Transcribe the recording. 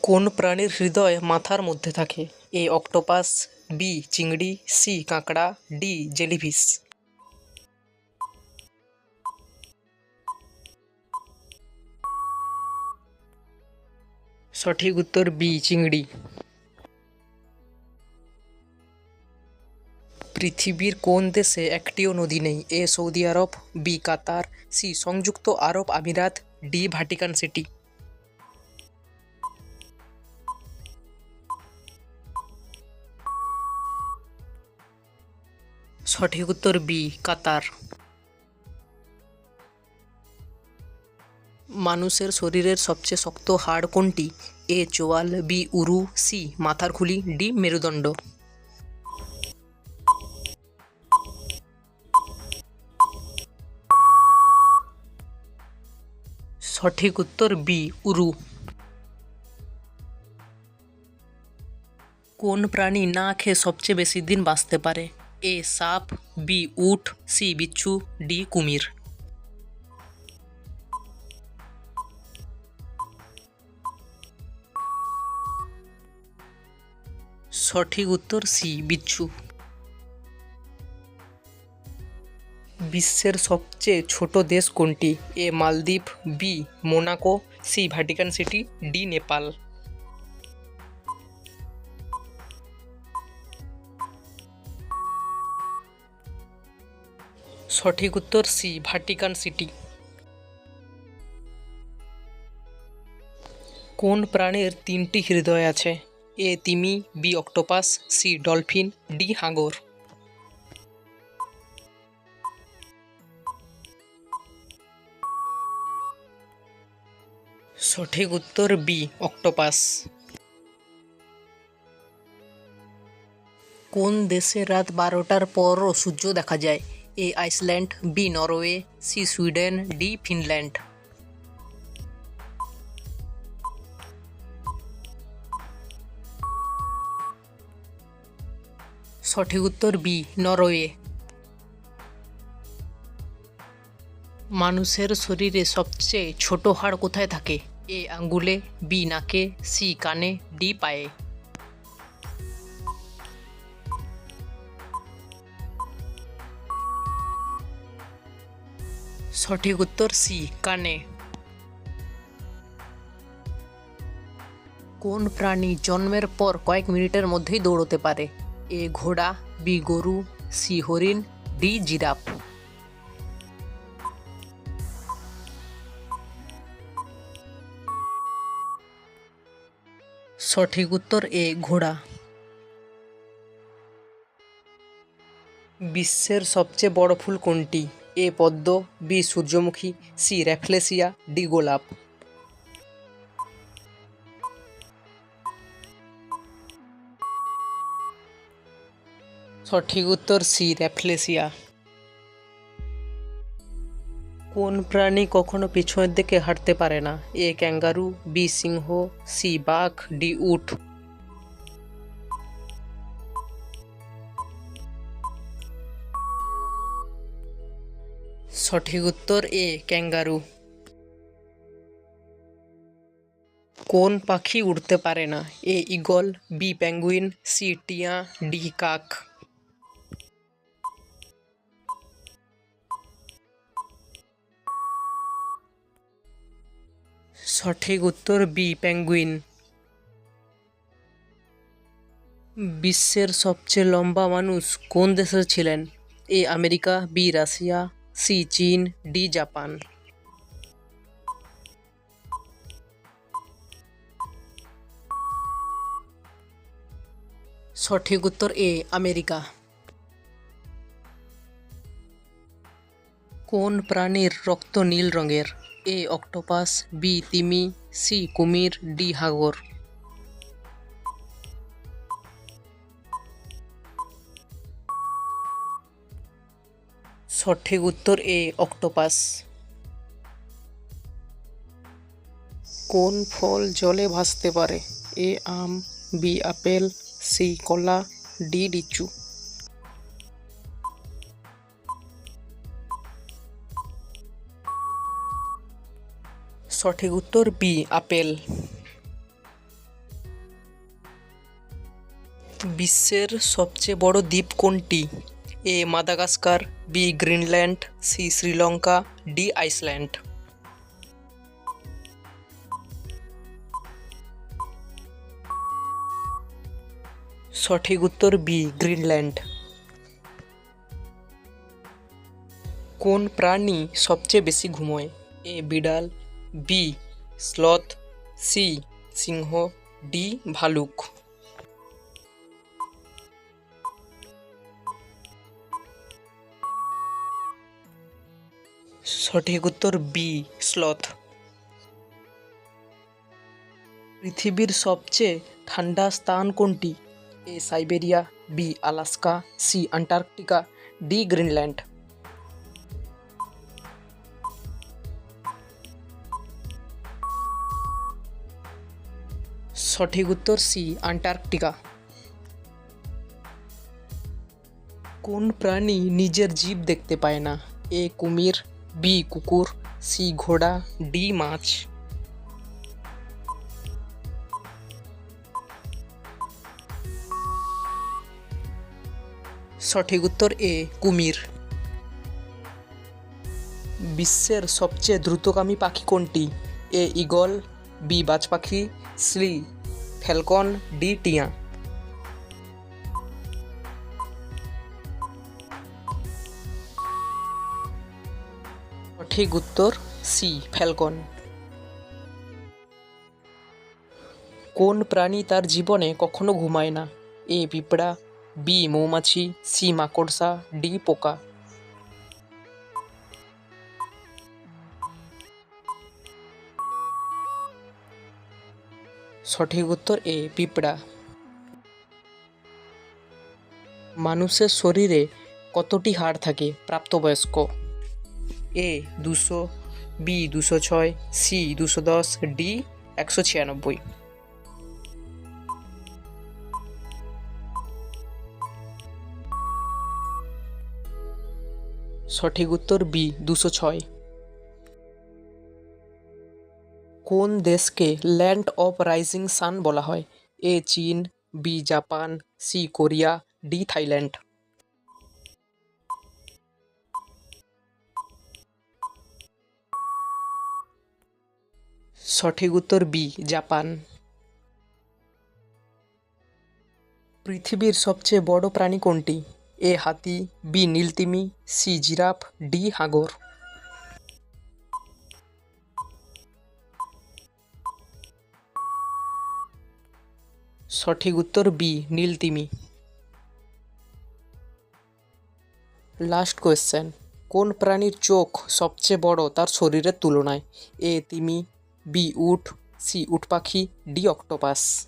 কোন প্রাণীর হৃদয় মাথার মধ্যে থাকে? এ অক্টোপাস, বি চিংড়ি, সি কাঁকড়া, ডি জেলিফিশ। সঠিক উত্তর বি চিংড়ি। পৃথিবীর কোন দেশে একটিও নদী নেই? এ সৌদি আরব, বি কাতার, সি সংযুক্ত আরব আমিরাত, ডি ভ্যাটিকান সিটি। সঠিক উত্তর বি কাতার। মানুষের শরীরের সবচেয়ে শক্ত হাড় কোনটি? এ চোয়াল, বি উরু, সি মাথার খুলি, ডি মেরুদণ্ড। সঠিক উত্তর বি উরু। কোন প্রাণী না খেয়ে সবচেয়ে বেশি দিন বাঁচতে পারে? এ সাপ, বি উট, সি বিচ্ছু, ডি কুমির। সঠিক উত্তর সি বিচ্ছু। বিশ্বের সবচেয়ে ছোট দেশ কোনটি? A Maldives, B Monaco, C Vatican City, D Nepal. সঠিক উত্তর সি ভ্যাটিকান সিটি। কোন প্রাণীর তিনটি হৃদয় আছে? এ তিমি, B octopus, C dolphin, D হাঙর। সঠিক উত্তর বি অক্টোপাস। কোন দেশে রাত 12টার পরও সূর্য দেখা যায়? A Iceland, B Norway, C Sweden, D Finland. সঠিক উত্তর বি নরওয়ে। মানুষের শরীরে সবচেয়ে ছোট হাড় কোথায় থাকে? এ আঙ্গুলে, বি নাকে, সি কানে, ডি পায়ে। সঠিক উত্তর সি কানে। কোন প্রাণী জন্মের পর কয়েক মিনিটের মধ্যেই দৌড়তে পারে? এ ঘোড়া, বি গরু, সি হরিণ, ডি জিরাফ। সঠিক উত্তর এ ঘোড়া। বিশ্বের সবচেয়ে বড় ফুল কোনটি? এ পদ্ম, বি সূর্যমুখী, সি র্যাফলেসিয়া, ডি গোলাপ। সঠিক উত্তর সি র্যাফলেসিয়া। কোন প্রাণী কখনো পিছনের দিকে হাঁটতে পারে না? এ ক্যাঙ্গারু, বি সিংহ, সি বাঘ, ডি উট। সঠিক উত্তর এ ক্যাঙ্গারু। কোন পাখি উড়তে পারে না? এ ঈগল, বি পেঙ্গুইন, সি টিয়া, ডি কাক। সঠিক উত্তর বি পেঙ্গুইন। বিশ্বের সবচেয়ে লম্বা মানুষ কোন দেশের ছিলেন? A America, B Russia, C চীন, ডি জাপান। সঠিক উত্তর এ আমেরিকা। কোন প্রাণীর রক্ত নীল রঙের? এ অক্টোপাস, বি তিমি, সি কুমির, ডি হাঙর। সঠিক উত্তর এ অক্টোপাস। কোন ফল জলে ভাসতে পারে? এ আম, বি আপেল, সি কলা, ডি লিচু। সঠিক উত্তর বি আপেল। বিশ্বের সবচেয়ে বড় দ্বীপ কোনটি? A Madagascar, B Greenland, C Sri Lanka, D Iceland. সঠিক উত্তর বি গ্রিনল্যান্ড। কোন প্রাণী সবচেয়ে বেশি ঘুমোয়? এ বিড়াল, বি স্লথ, সি সিংহ, ডি ভালুক। সঠিক উত্তর বি স্লথ। পৃথিবীর সবচেয়ে ঠান্ডা স্থান কোনটি? A Siberia, B Alaska, C Antarctica, D Greenland. সঠিক উত্তর সি আন্টার্কটিকা। কোন প্রাণী নিজের জিভ দেখতে পায় না? এ কুমির, বি কুকুর, সি ঘোড়া, ডি মাছ। সঠিক উত্তর এ কুমির। বিশ্বের সবচেয়ে দ্রুতগামী পাখি কোনটি? এ ঈগল, বি বাজ পাখি, সি ফ্যালকন, ডি টিয়া। সঠিক উত্তর সি ফ্যালকন। কোন প্রাণী তার জীবনে কখনো ঘুমায় না? এ পিঁপড়া, বি মৌমাছি, সি মাকড়সা, ডি পোকা। সঠিক উত্তর এ পিঁপড়া। মানুষের শরীরে কতটি হাড় থাকে প্রাপ্তবয়স্ক? এ 200, বি 206, সি 210, ডি 196। সঠিক উত্তর বি 206। কোন দেশকে ল্যান্ড অফ রাইজিং সান বলা হয়? এ চীন, B Japan, C Korea, D Thailand. সঠিক উত্তর বি জাপান। পৃথিবীর সবচেয়ে বড় প্রাণী কোনটি? এ হাতি, বি নীলতিমি, সি জিরাফ, ডি হাঙর। সঠিক উত্তর বি নীলতিমি। লাস্ট কোয়েশ্চেন, কোন প্রাণীর চোখ সবচেয়ে বড় তার শরীরের তুলনায়? এ তিমি, বি উট, সি উট পাখি, ডি অক্টোপাস।